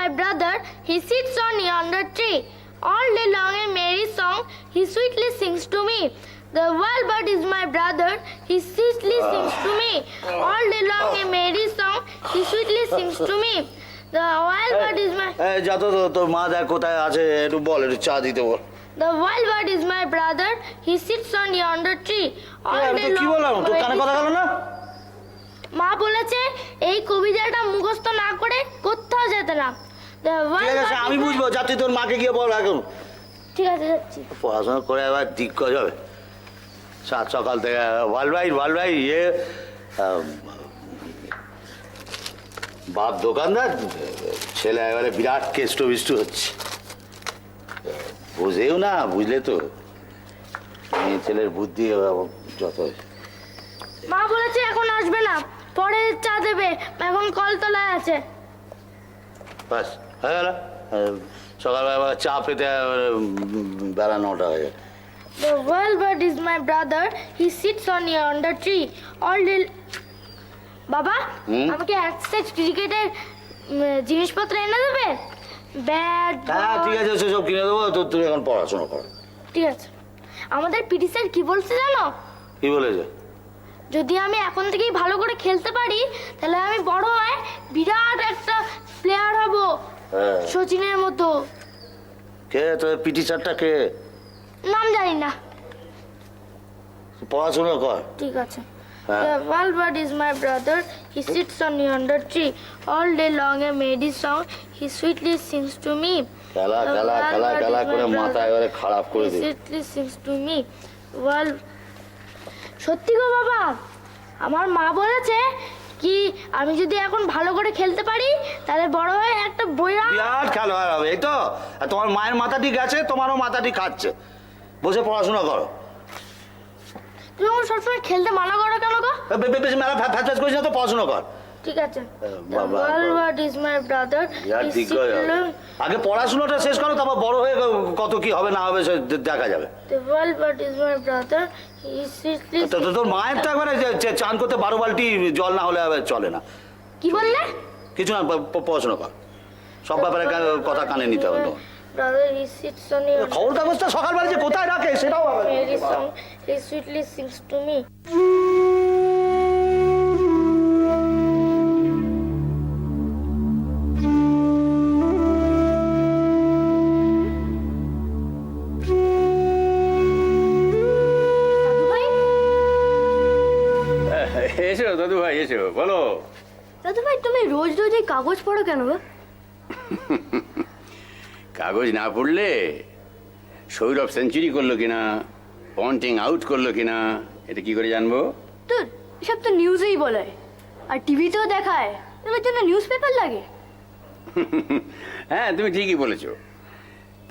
my brother, he sits on yonder tree. All day long a merry song he sweetly sings to me. The wild bird is my brother, he sweetly sings to me. All day long a merry song he sweetly sings to me. The wild bird is my... যা তো তোর মা দেখ কোথায় আছে, একটু বল, একটু চা দিতে বল। The wild bird is my brother, he sits on yonder tree. All day কি বললাম, তোর কানে কথা গেল না? মা বলেছে এই কবিতাটা মুখস্থ না করে কোথাও যেতে না। ঠিক আছে, আমি বুঝবো, যা তুই তোর মাকে গিয়ে বল এখন। ঠিক আছে, যাচ্ছি। পড়াশোনা করে আবার দিগ্গজ হবে সাত সকাল থেকে। ওয়ার্ল্ড ভাই ইয়ে বাপ দোকানদার, ছেলে এবারে বিরাট কেষ্ট বিষ্টু হচ্ছে, বুঝেও না, বুঝলে তো মেয়ে ছেলের বুদ্ধি যত। মা বলেছে এখন আসবে না, পরে চা দেবে, এখন কলতলায় আছে। বাস হয়ে গেল, সকালবেলা চা পেতে বেলা 9টা হয়ে যায়। The wild bird is my brother, he sits on yonder tree all day. বাবা, আমাকে এক্সারসাইজ ক্রিকেটের জিনিসপত্র এনে দেবে? ব্যাট। হ্যাঁ ঠিক আছে, সেসব কিনে দেবো, তো তুই এখন পড়াশোনা কর। ঠিক আছে। আমাদের পিটি স্যার কি বলছে জানো? কি বলেছে? যদি আমি এখন থেকেই ভালো করে খেলতে পারি তাহলে আমি বড় হয়ে বিরাট একটা প্লেয়ার হব, সচিনের মতো। কে তোর পিটি স্যারটা? কে নাম জানি না। পড়াশোনা কর। ঠিক আছে। The wild bird is my brother, he sits on yonder tree. All day long a merry song he sweetly sings to me. খেলা খেলা খেলা খেলা করে মাথা এবারে খারাপ করে দিই। He sweetly sings to me. Well, সত্যি গো বাবা, আমার মা বলেছে কি আমি যদি এখন ভালো করে খেলতে পারি তাহলে বড় হয়ে একটা বিরাট খেলোয়াড় হবে। এই তো তোমার মায়ের মাথাটি গেছে, তোমারও মাথাটি খাচ্ছে, বসে পড়াশোনা করো। তুমি আমার সবসময় খেলতে মানা করো কেন গো? বেশি মেলা ফ্যাচ করিস না তো, পড়াশোনা কর। ঠিক আছে। The wild bird is my brother, he sits আগে পড়াশোনাটা শেষ করো, তারপর বড় হয়ে কত কি হবে না হবে সে দেখা যাবে। The wild bird is my brother, he sits তোর মায়ের তো একবারে চান করতে 12 বালতি জল না হলে চলে না। কি বললে? কিছু না, পড়াশোনা কর, সব ব্যাপারে কথা কানে নিতে হবে। Brother, he sits on your খবর কাগজটা সকালবেলা যে কোথায় রাখে সেটাও merry song he sweetly sings to me. এসো দাদু ভাই, এসো, বলো। দাদু ভাই, তুমি রোজ রোজ এই কাগজ পড়ো কেন গো? কাগজ না পড়লে সৌরভ সেঞ্চুরি করলো কিনা, পন্টিং আউট করলো কিনা, এটা কি করে জানবো? তো এসব তো নিউজেই বলে, আর টিভিতেও দেখায়, এর জন্য নিউজ পেপার লাগে। হ্যাঁ, তুমি ঠিকই বলেছো,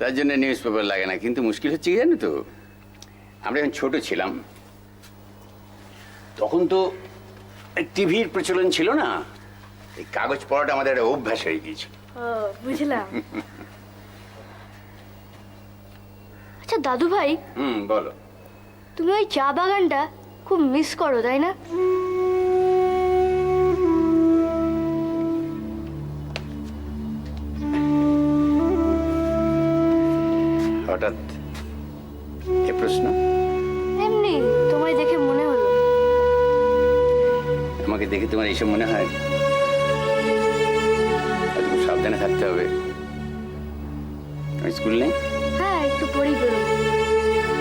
তার জন্য নিউজ পেপার লাগে না। কিন্তু মুশকিল হচ্ছে কি জানো তো, আমরা যখন ছোট ছিলাম তখন তো টিভির প্রচলন ছিল না, এই কাগজ পড়াটা আমাদের একটা অভ্যাস হয়ে গিয়েছিল। বুঝলাম। আচ্ছা দাদু ভাই, বলো। তুমি ওই চা বাগানটা খুব মিস করো, তাই না? হঠাৎ এ প্রশ্ন? এমনি তোমায় দেখে মনে হলো। আমাকে দেখে তোমার এইসব মনে হয়? খুব সাবধানে থাকতে হবে। স্কুল নেই? হ্যাঁ, একটু পরেই বেরোবো।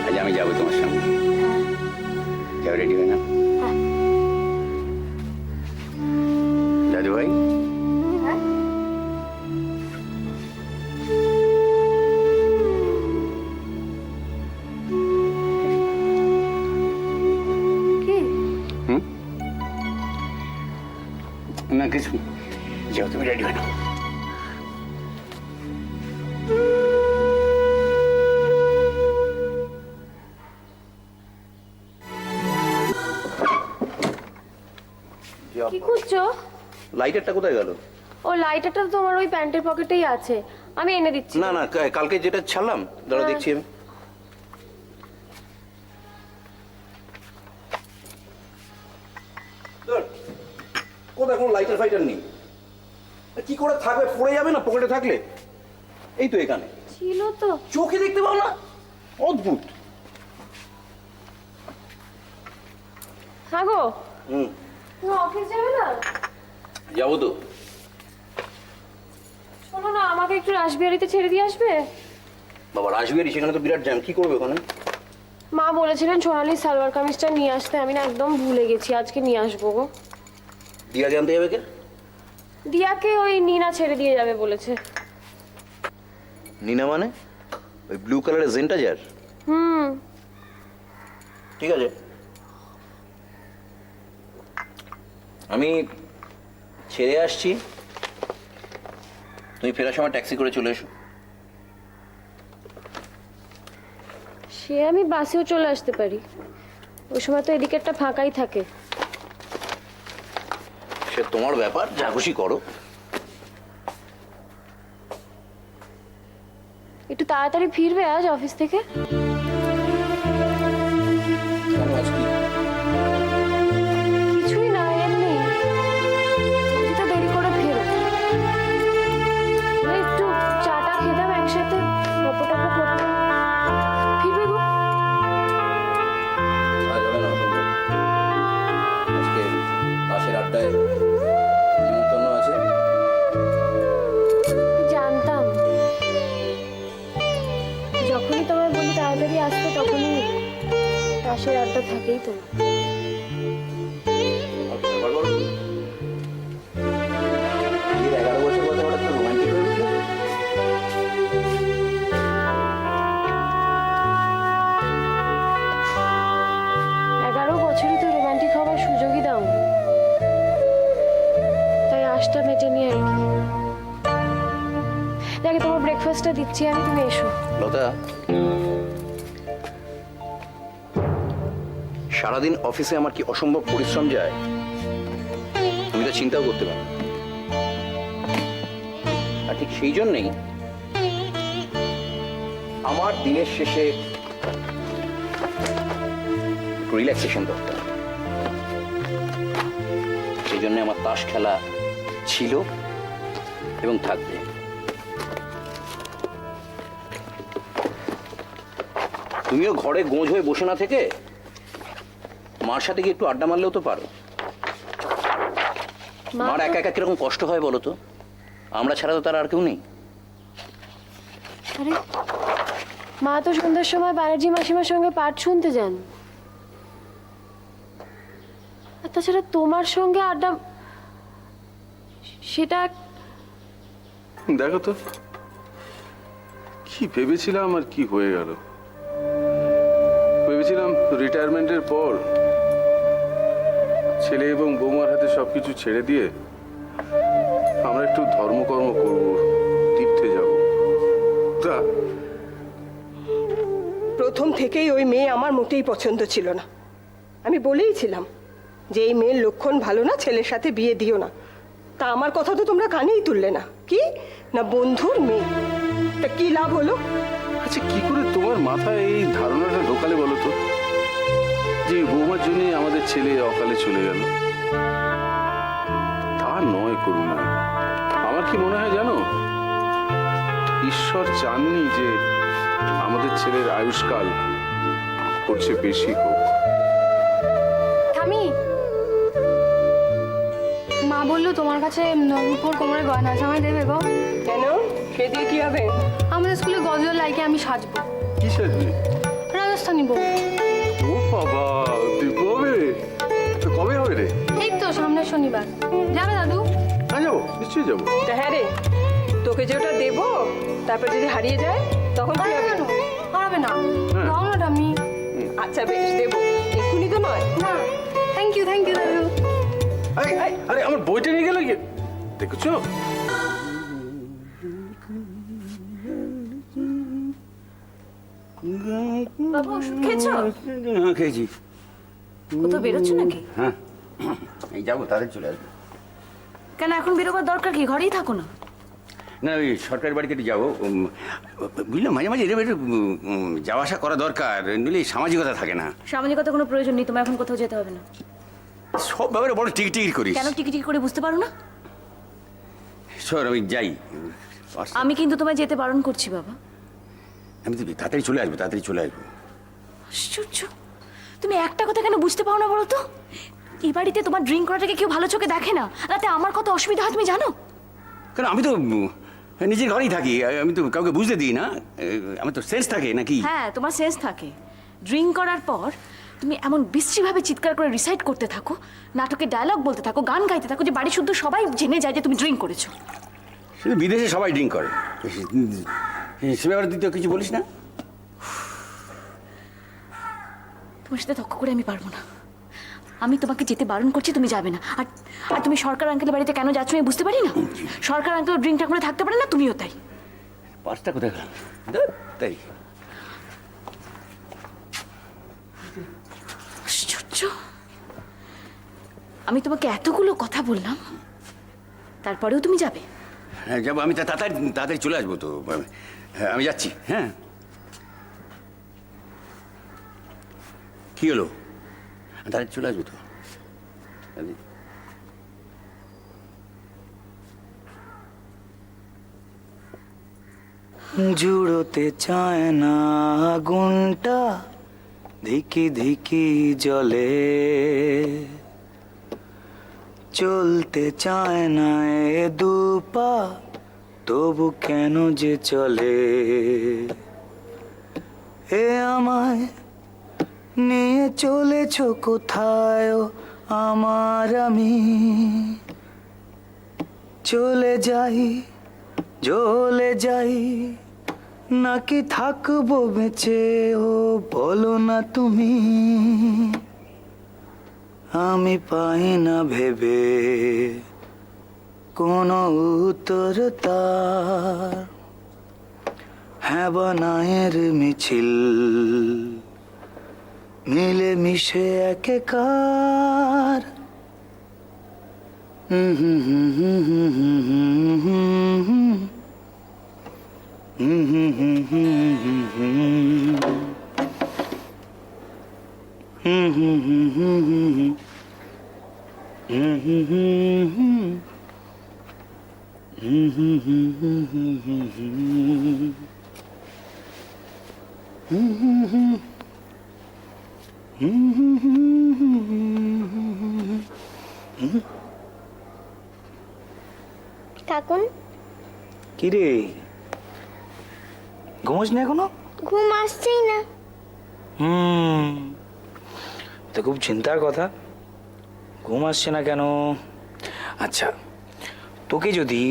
আজ আমি যাবো তোমার সঙ্গে। যাও, রেডি হয় না? দাদু ভাই, না কিছু, যাও তুমি, রেডি হয় না? কি খুঁজছো? লাইটারটা কোথায় গেল? ও লাইটারটা তোমার ওই প্যান্টের পকেটেই আছে, আমি এনে দিচ্ছি। না না, কালকে যেটা ছাড়লাম, দাঁড়া দেখছি আমি। কোথায় কোনো লাইটার ফাইটার নেই। কি করে থাকবে, পড়ে যাবে না পকেটে থাকলে? এই তো এখানে, ছিল তো। চোখে দেখতে পাও না? অদ্ভুত। হ্যাঁ গো, হুম, তুমি অফিস যাবে না? যাবো তো। শোনো না, আমাকে একটু রাসবিহারিতে ছেড়ে দিয়ে আসবে? বাবা রাসবিহারি, সেখানে তো বিরাট জ্যাম, কি করবে ওখানে? মা বলেছিলেন সোনালি সালোয়ার কামিজটা নিয়ে আসতে, আমি না একদম ভুলে গেছি, আজকে নিয়ে আসবো গো। দিয়াকে আনতে যাবে কে? দিয়াকে ওই নিনা ছেড়ে দিয়ে যাবে বলেছে। নিনা মানে? ওই ব্লু কালারের জেন্টাজার? হুম। ঠিক আছে, আমি ছেড়ে আসছি, তুমি ফেরার সময় ট্যাক্সি করে চলে এসো। সে আমি বাসেও চলে আসতে পারি, ওই সময় তো এদিকে একটা ফাঁকাই থাকে। সে তোমার ব্যাপার, যা খুশি করো। একটু তাড়াতাড়ি ফিরবে আজ অফিস থেকে? কেন, আজ কি? কিছুই না, এমনি যদি তো দেরি করে ফেরো, না একটু চাটা খেতাম একসাথে, গল্প টপ্প করতাম। ফিরবে গো? আজ হবে না, অসম্ভব। আজকে পাশের আড্ডায় নিমন্ত্রণ আছে। জানতাম, যখনই তোমায় বলি তাড়াতাড়ি আসতে, তখনই পাশের আড্ডা থাকেই তো। অফিসে বার করো। বিয়ের 11 বছর পরে হঠাৎ করে রোমান্টিক হয়ে উঠলে? 11 বছরই তো রোমান্টিক হওয়ার সুযোগই দাও, তাই আশটা মেটে নিয়ে আর কি। দেখে তোমার ব্রেকফাস্টটা দিচ্ছি আমি, তুমি এসো। লতা, সারাদিন অফিসে আমার কি অসম্ভব পরিশ্রম যায়, আমি তা চিন্তাও করতে পারি না। আর ঠিক সেই জন্যেই আমার দিনের শেষে রিল্যাক্সেশন দরকার। সেই জন্য আমার তাস খেলা ছিল এবং থাকবে। তুমিও ঘরে গোঁজ হয়ে বসে না থেকে মার সাথে গিয়ে একটু আড্ডা মারলেও তো পারো। মার একা একা কিরকম কষ্ট হয় বলো তো, আমরা ছাড়া তো তার আর কেউ নেই। আরে মা তো সন্ধ্যার সময় ব্যানার্জি মাসিমার সঙ্গে পাঠ শুনতে যান, আর তাছাড়া তোমার সঙ্গে আড্ডা, সেটা দেখো তো কি ভেবেছিলাম আর কি হয়ে গেল। ভেবেছিলাম রিটায়ারমেন্টের পর ছেলে এবং বৌমার হাতে সবকিছু ছেড়ে দিয়ে আমরা একটু ধর্মকর্ম করব, তীর্থে যাব। তা প্রথম থেকেই ওই মেয়ে আমার মোটেই পছন্দ ছিল না। আমি বলেইছিলাম যে এই মেয়ের লক্ষণ ভালো না, ছেলের সাথে বিয়ে দিও না। তা আমার কথা তো তোমরা কানেই তুললে না। কি না, বন্ধুর মেয়ে, তা কি লাভ হলো? আচ্ছা, কি করে তোমার মাথায় এই ধারণাটা ঢোকালে বলো তো, যে বৌমার জন্যই আমাদের ছেলে অকালে চলে গেল? তা নয় করুণা, আমার কি মনে হয় জানো, ঈশ্বর চাননি যে আমাদের ছেলের আয়ুষ্কাল করছে বেশি হোক। থামি, মা বললো তোমার কাছে রূপোর কোমরে গয়না আছে, আমায় দেবে গো? কেন, সে দিয়ে কি হবে? আমাদের স্কুলে গজল লাইকে আমি সাজবো, কি সাজবি? রাজস্থানি বউ। ও বাবা, তুই কবে? তো কবে হবে রে? এই তো সামনের শনিবার। যাবে দাদু? হ্যাঁ যাবো, নিশ্চয়ই যাবো। তা হ্যাঁ রে, তোকে যে ওটা দেবো, তারপর যদি হারিয়ে যায় তখন কি হবে? হারাবে না, হ্যাঁ। দাও না আমি। আচ্ছা বেশ, দেবো, এক্ষুনি তো নয়। না, থ্যাংক ইউ দাদু। আরে আমার বইটা নিয়ে গেলে কি দেখেছো? বাবু ওষুধ খেয়েছো? হ্যাঁ খেয়েছি। কোথাও বেরোচ্ছ নাকি? হ্যাঁ, এই যাবো, তাদের চলে আসবো। কেন এখন বেরোবার দরকার কি? ঘরেই থাকো না। না, ওই সরকারি বাড়িতে একটু যাবো, বুঝলাম, মাঝে মাঝে এরকম একটু যাওয়া আসা করা দরকার, নইলে সামাজিকতা থাকে না। সামাজিকতা কোনো প্রয়োজন নেই, তোমার এখন কোথাও যেতে হবে না। সব ব্যাপারে বড় টিকিটিকি করিস। কেন টিকিটিকি করে বুঝতে পারো না? শোন আমি যাই। আমি কিন্তু তোমায় যেতে বারণ করছি বাবা। আমি তো তাড়াতাড়ি চলে আসবো, তাড়াতাড়ি চলে আসবো। আশ্চর্য, তুমি একটা কথা কেন বুঝতে পারো না বলো তো? এই বাড়িতে তোমার ড্রিঙ্ক করাটাকে কেউ ভালো চোখে দেখে না, তাতে আমার কত অসুবিধা হয় তুমি জানো? কারণ আমি তো নিজের ঘরেই থাকি, আমি তো কাউকে বুঝতে দিই না, আমার তো সেন্স থাকে নাকি? হ্যাঁ, তোমার সেন্স থাকে। ড্রিঙ্ক করার পর তুমি এমন বিশ্রীভাবে চিৎকার করে রিসাইট করতে থাকো, নাটকে ডায়লগ বলতে থাকো, গান গাইতে থাকো, যে বাড়ি শুদ্ধ সবাই জেনে যায় যে তুমি ড্রিঙ্ক করেছো। শুধু বিদেশে সবাই ড্রিঙ্ক করে, সে ব্যাপারে তুই তো কিছু বলিস না? তোমার সাথে তর্ক করে আমি পারবো না। আমি তোমাকে যেতে বারণ করছি, তুমি যাবে না। আর আর তুমি সরকার আঙ্কেলের বাড়িতে কেন যাচ্ছ আমি বুঝতে পারি না। সরকার আঙ্কেল ড্রিঙ্কটা করে থাকতে পারে না, তুমিও তাই। পাঁচটা কোথায় গেল? তাই আশ্চর্য, আমি তোমাকে এতগুলো কথা বললাম, তারপরেও তুমি যাবে? হ্যাঁ যাবো, আমি তাড়াতাড়ি তাড়াতাড়ি চলে আসবো তো। হ্যাঁ আমি যাচ্ছি। হ্যাঁ কি হলো? তাড়াতাড়ি চলে আসবো তো। জুড়োতে চায় না আগুনটা, ধিকি ধিকি জলে চলতে চায় না এ দুপা, তবু কেন যে চলে। এ আমায় নিয়ে চলেছ কোথায় আমার, আমি চলে যাই জ্বলে যাই, নাকি থাকবো বেঁচে ও বলো না তুমি। আমি পাই না ভেবে কোনো উত্তর তার, হ্যাঁ বানায়ের মিছিল মিলে মিশে একাকার। কাকুন, কি রে, ঘুমোস না এখনো? ঘুম আসছেই না। তো খুব চিন্তার কথা, ঘুম আসছে না কেন? আচ্ছা, তোকে যদি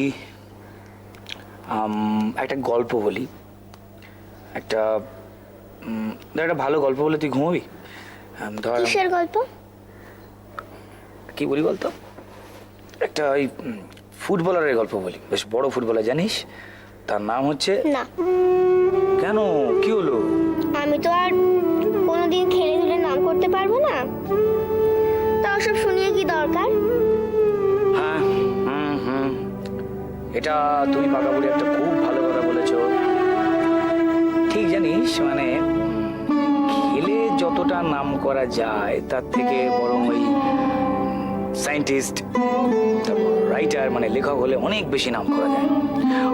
একটা গল্প বলি, একটা একটা ভালো গল্প বলে তুই ঘুমাবি? ধর কিসের গল্প? কি বলি বলতো, একটা ওই ফুটবলারের গল্প বলি, বেশ বড় ফুটবলার জানিস, তার নাম হচ্ছে। না। কেন, কি হলো? আমি তো আর কোনোদিন খেলে ধুলে নাম করতে পারবো না, তা ওসব শুনিয়ে কি দরকার? হ্যাঁ, এটা তুমি পাকাপুরি একটা খুব ভালো কথা বলেছো। ঠিক জানিস, মানে খেলে যতটা নাম করা যায় তার থেকে বরং ওই সায়েন্টিস্ট, রাইটার মানে লেখক হলে অনেক বেশি নাম করা যায়।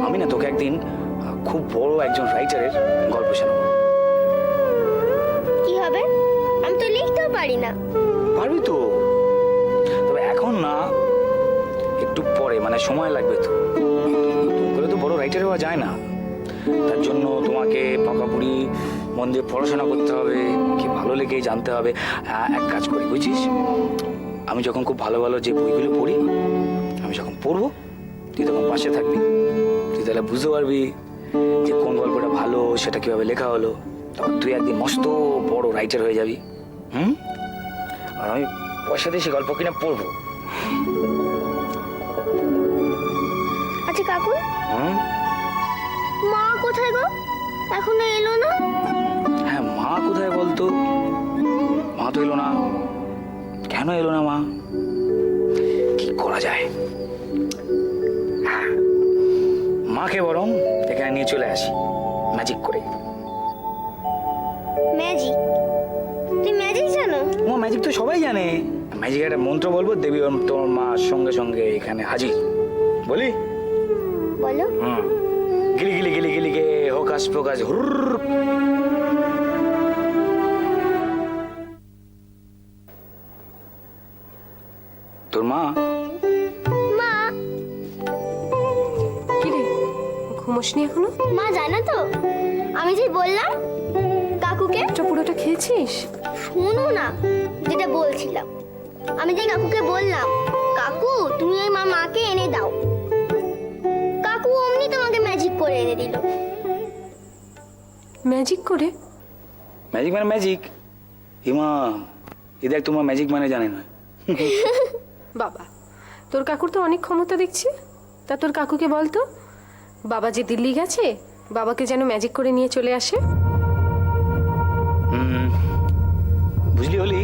আমি না তোকে একদিন খুব বড় একজন রাইটারের গল্প শোনাবো। কি হবে? আমি তো লিখতেও পারি না। পারবি তো, তবে এখন না, একটু পরে, মানে সময় লাগবে তো। করে তো বড় রাইটার হওয়া যায় না, তার জন্য তোমাকে পাকাপুরি মন দিয়ে পড়াশোনা করতে হবে, কি ভালো লেগে জানতে হবে। এক কাজ করি বুঝছিস, আমি যখন খুব ভালো ভালো যে বইগুলো পড়ি, আমি যখন পড়বো তুই তখন পাশে থাকবি, তুই তাহলে বুঝতে পারবি যে কোন গল্পটা ভালো, সেটা কিভাবে লেখা হলো। তখন তুই একদিন মস্ত বড় রাইটার হয়ে যাবি। আর আমি পয়সা দিয়ে সে গল্প কিনে পড়বো। আচ্ছা কাকু, মা কোথায় গো? এখনো এলো না? হ্যাঁ, মা কোথায় বলতো? মা তো এলো না। কেন এলো না মা? কি করা যায়? মাকে বরং এখানে নিয়ে চলে আসি ম্যাজিক করে। ম্যাজিক? তুই ম্যাজিক জানো? ও ম্যাজিক তো সবাই জানে। ম্যাজিক একটা মন্ত্র বলবো, দেবী তোমার মা সঙ্গে সঙ্গে এখানে হাজির। বলি? বলো। গিলি গিলি গিলি গিলি গে হোকাস পোকাস হুরর। তোর মা মা, কি রে ঘুমোসনি এখনো? মা জানো তো আমি যে বললাম কাকুকে, এটা পুরোটা খেয়েছিস? শোনো না যেটা বলছিলাম, আমি যে কাকুকে বললাম কাকু তুমি ওই মাকে এনে দাও, কাকু অমনি তোমাকে ম্যাজিক করে এনে দিল। ম্যাজিক করে? ম্যাজিক মানে ম্যাজিক? হিমা এ দেখ তোমার ম্যাজিক মানে জানে না। বাবা, তোর কাকুর তো অনেক ক্ষমতা দেখছি। তা তোর কাকুকে বলতো বাবা যে দিল্লি গেছে বাবাকে যেন ম্যাজিক করে নিয়ে চলে আসে। বুঝলি হলি,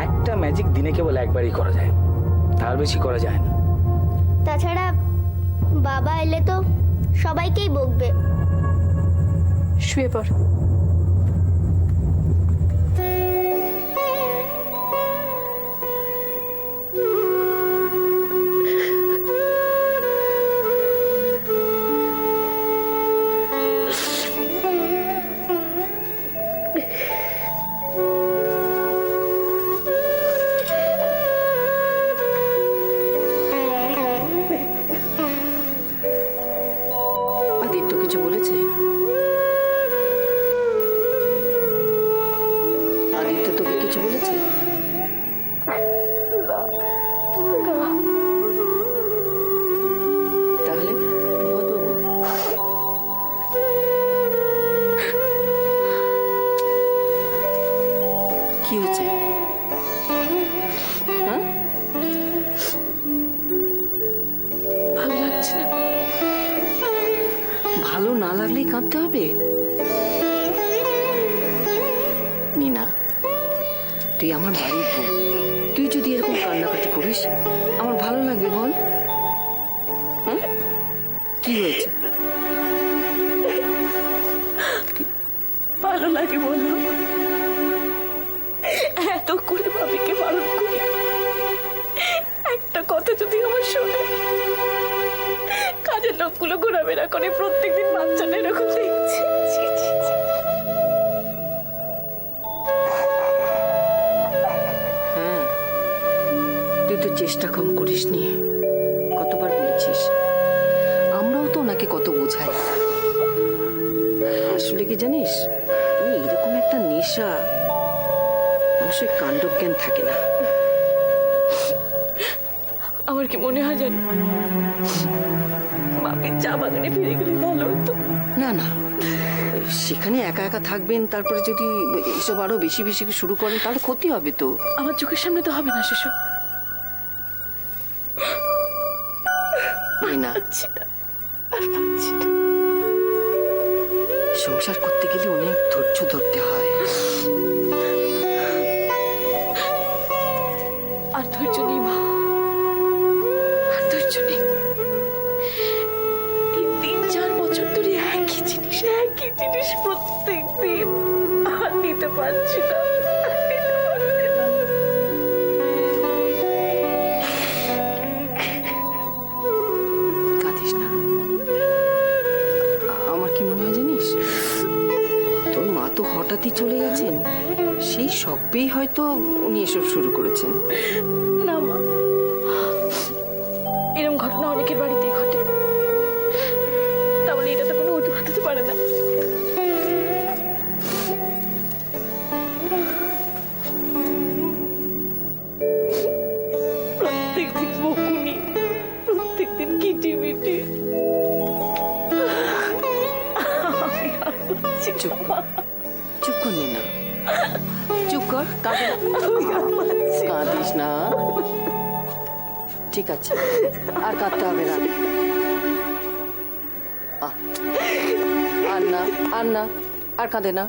একটা ম্যাজিক দিনে কেবল একবারই করা যায়, তার বেশি করা যায় না। তাছাড়া বাবা এলে তো সবাইকেই বকবে। শুয়ে পড়। আদিত্য কিছু বলেছে? আদিত্য তোকে কিছু বলেছে? তাহলে প্রভাতবাবু, কি হয়েছে? হ্যাঁ, ভালো লাগছে না? ভালো না লাগলেই কাঁদতে হবে? নিনা, তুই আমার বাড়ির বউ, তুই যদি এরকম কান্নাকাটি করিস আমার ভালো লাগবে বল? হ্যাঁ, কি হয়েছে? ভালো লাগে বললো, এত করে ভাবিকে বারণ করি, একটা কথা যদি আমার শোনে। কাজের লোকগুলো ঘোরাফেরা করে প্রত্যেকদিন বাচ্চাটা এরকম দেখছে। ছি, ছি, ছি। হ্যাঁ, তুই তো চেষ্টা কম করিসনি। কতবার বলেছিস, আমরাও তো ওনাকে কত বোঝাই। আসলে কি জানিস, এরকম একটা নেশা মানুষের কাণ্ডজ্ঞান থাকে না। আমার কি মনে হয় জানো, বাপের চা বাগানে ফিরে গেলে ভালো হতো। না না, সেখানে একা একা থাকবেন, তারপরে যদি এসব আরো বেশি বেশি শুরু করেন তাহলে ক্ষতি হবে তো। আমার চোখের সামনে তো হবে না সেসব। না, পাচ্ছি না, আর পাচ্ছি না। সংসার করতে গেলে অনেক ধৈর্য ধরতে হয়। আর ধৈর্য নেই মা, আর ধৈর্য নেই। এই 3-4 বছর ধরে একই জিনিস প্রত্যেক দিন, আর নিতে পারছি না, আর নিতে পারছি না। কাঁদিস না। আমার কি মনে হয় জানিস, তোর মা তো হঠাৎই চলে গেছেন, সেই শখেই হয়তো উনি এসব শুরু করেছেন। না মা, এরকম ঘটনা অনেকের বাড়িতেই ঘটে, তাহলে এটা তো কোনো অজুহাত হতে পারে না। প্রত্যেকদিন বকুনি, প্রত্যেকদিন কিটিমিটি। চুপ কর না, চুপ কর, কাঁদিস না। ঠিক আছে, আর কাঁদতে হবে না। আর না, আর কাঁদে না।